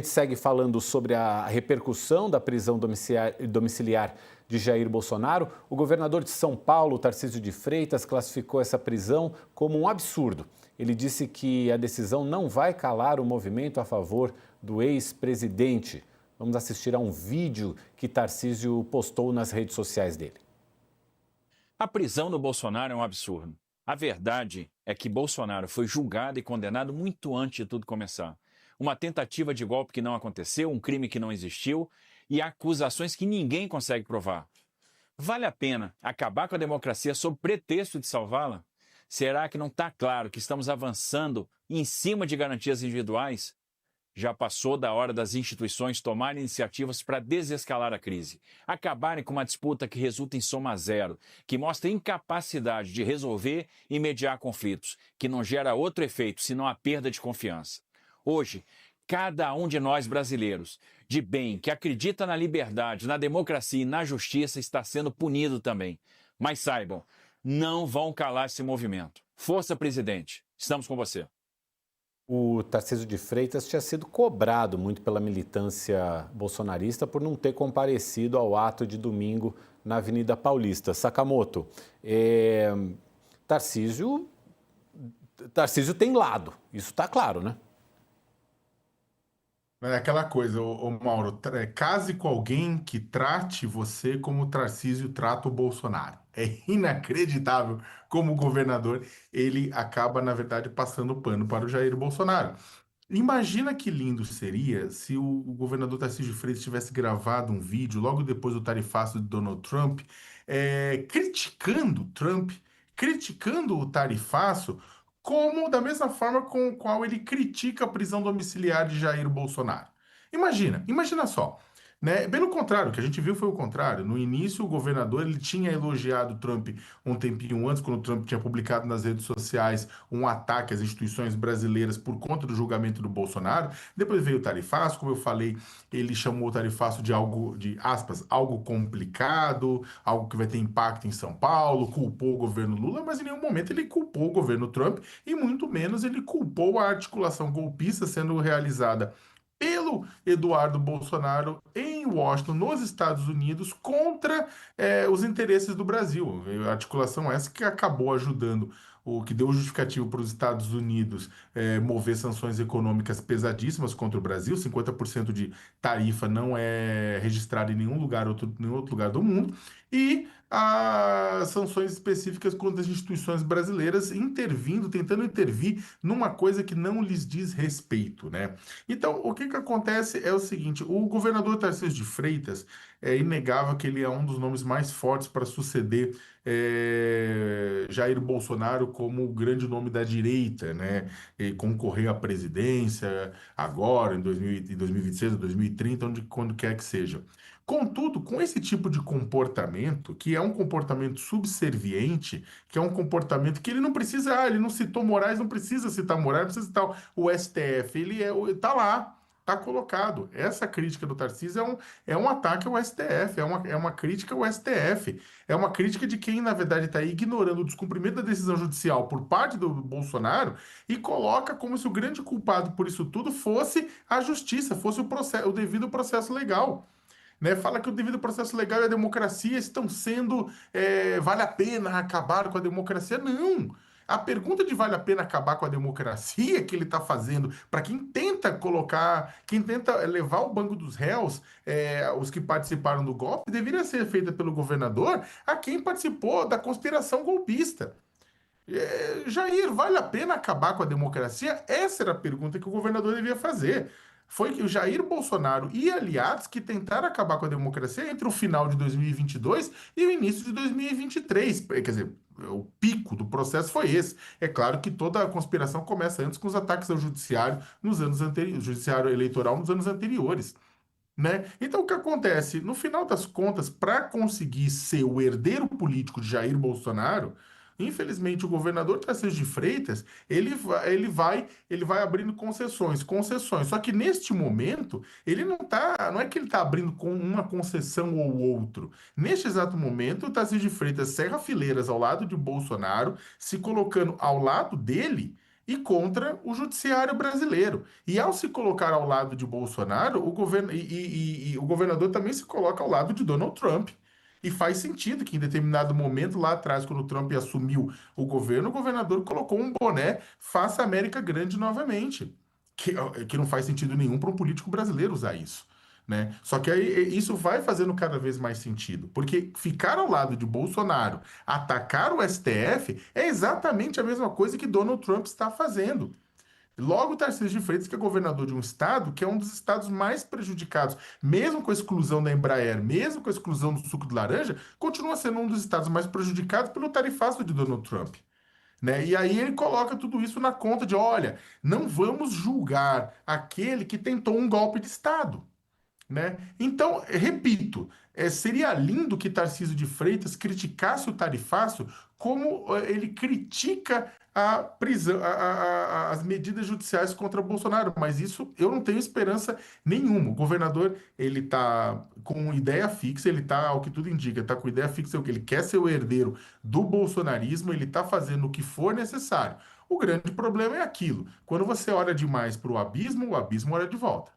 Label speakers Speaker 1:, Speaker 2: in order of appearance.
Speaker 1: A gente segue falando sobre a repercussão da prisão domiciliar de Jair Bolsonaro. O governador de São Paulo, Tarcísio de Freitas, classificou essa prisão como um absurdo. Ele disse que a decisão não vai calar o movimento a favor do ex-presidente. Vamos assistir a um vídeo que Tarcísio postou nas redes sociais dele.
Speaker 2: A prisão do Bolsonaro é um absurdo. A verdade é que Bolsonaro foi julgado e condenado muito antes de tudo começar. Uma tentativa de golpe que não aconteceu, um crime que não existiu e acusações que ninguém consegue provar. Vale a pena acabar com a democracia sob pretexto de salvá-la? Será que não está claro que estamos avançando em cima de garantias individuais? Já passou da hora das instituições tomarem iniciativas para desescalar a crise, acabarem com uma disputa que resulta em soma zero, que mostra incapacidade de resolver e mediar conflitos, que não gera outro efeito senão a perda de confiança. Hoje, cada um de nós brasileiros, de bem, que acredita na liberdade, na democracia e na justiça, está sendo punido também. Mas saibam, não vão calar esse movimento. Força, presidente, estamos com você.
Speaker 1: O Tarcísio de Freitas tinha sido cobrado muito pela militância bolsonarista por não ter comparecido ao ato de domingo na Avenida Paulista. Sakamoto, Tarcísio tem lado, isso está claro, né?
Speaker 3: É aquela coisa, ô Mauro, case com alguém que trate você como o Tarcísio trata o Bolsonaro. É inacreditável como o governador, ele acaba, na verdade, passando pano para o Jair Bolsonaro. Imagina que lindo seria se o governador Tarcísio de Freitas tivesse gravado um vídeo logo depois do tarifaço de Donald Trump, criticando Trump, criticando o tarifaço, como da mesma forma com qual ele critica a prisão domiciliar de Jair Bolsonaro. Imagina só. Né? Pelo contrário, o que a gente viu foi o contrário. No início, o governador ele tinha elogiado Trump um tempinho antes, quando o Trump tinha publicado nas redes sociais um ataque às instituições brasileiras por conta do julgamento do Bolsonaro. Depois veio o tarifaço, como eu falei, ele chamou o tarifaço de algo, de aspas, algo complicado, algo que vai ter impacto em São Paulo, culpou o governo Lula, mas em nenhum momento ele culpou o governo Trump e muito menos ele culpou a articulação golpista sendo realizada pelo Eduardo Bolsonaro em Washington, nos Estados Unidos, contra os interesses do Brasil. A articulação essa que acabou ajudando, o que deu justificativo para os Estados Unidos mover sanções econômicas pesadíssimas contra o Brasil. 50% de tarifa não é registrada em nenhum outro lugar do mundo. E as sanções específicas contra as instituições brasileiras tentando intervir numa coisa que não lhes diz respeito, né? Então, o que acontece é o seguinte: o governador Tarcísio de Freitas é inegável que ele é um dos nomes mais fortes para suceder Jair Bolsonaro como o grande nome da direita, né? E concorrer à presidência agora, em 2026, 2030, quando quer que seja. Contudo, com esse tipo de comportamento, que é um comportamento subserviente, que é um comportamento que ele não precisa, ele não citou Moraes, não precisa citar Moraes, não precisa citar o STF, tá lá, tá colocado. Essa crítica do Tarcísio é um ataque ao STF, é uma crítica ao STF, é uma crítica de quem, na verdade, está ignorando o descumprimento da decisão judicial por parte do Bolsonaro e coloca como se o grande culpado por isso tudo fosse a justiça, fosse o devido processo legal. Né, fala que o devido processo legal e a democracia estão sendo. Vale a pena acabar com a democracia? Não! A pergunta de vale a pena acabar com a democracia que ele está fazendo para quem tenta levar o banco dos réus, os que participaram do golpe, deveria ser feita pelo governador a quem participou da conspiração golpista. Jair, vale a pena acabar com a democracia? Essa era a pergunta que o governador devia fazer. Foi que o Jair Bolsonaro e aliados que tentaram acabar com a democracia entre o final de 2022 e o início de 2023. Quer dizer, o pico do processo foi esse. É claro que toda a conspiração começa antes com os ataques ao judiciário nos anos anteriores, judiciário eleitoral nos anos anteriores. Né? Então, o que acontece? No final das contas, para conseguir ser o herdeiro político de Jair Bolsonaro, infelizmente, o governador Tarcísio de Freitas, ele vai abrindo concessões, concessões. Só que neste momento, não é que ele está abrindo com uma concessão ou outro. Neste exato momento, o Tarcísio de Freitas serra fileiras ao lado de Bolsonaro, se colocando ao lado dele, e contra o judiciário brasileiro. E ao se colocar ao lado de Bolsonaro, o governo e o governador também se coloca ao lado de Donald Trump. E faz sentido que em determinado momento, lá atrás, quando o Trump assumiu o governador colocou um boné Faça América Grande novamente. Que não faz sentido nenhum para um político brasileiro usar isso. Né? Só que aí isso vai fazendo cada vez mais sentido, porque ficar ao lado de Bolsonaro, atacar o STF, é exatamente a mesma coisa que Donald Trump está fazendo. Logo, o Tarcísio de Freitas, que é governador de um estado que é um dos estados mais prejudicados, mesmo com a exclusão da Embraer, mesmo com a exclusão do suco de laranja, continua sendo um dos estados mais prejudicados pelo tarifaço de Donald Trump. Né? E aí ele coloca tudo isso na conta de, olha, não vamos julgar aquele que tentou um golpe de Estado. Né? Então, repito, seria lindo que Tarcísio de Freitas criticasse o tarifaço como ele critica a prisão, as medidas judiciais contra Bolsonaro, mas isso eu não tenho esperança nenhuma. O governador, ele está com ideia fixa, ele está, ao que tudo indica, está com ideia fixa, o que ele quer ser o herdeiro do bolsonarismo, ele está fazendo o que for necessário. O grande problema é aquilo, quando você olha demais para o abismo olha de volta.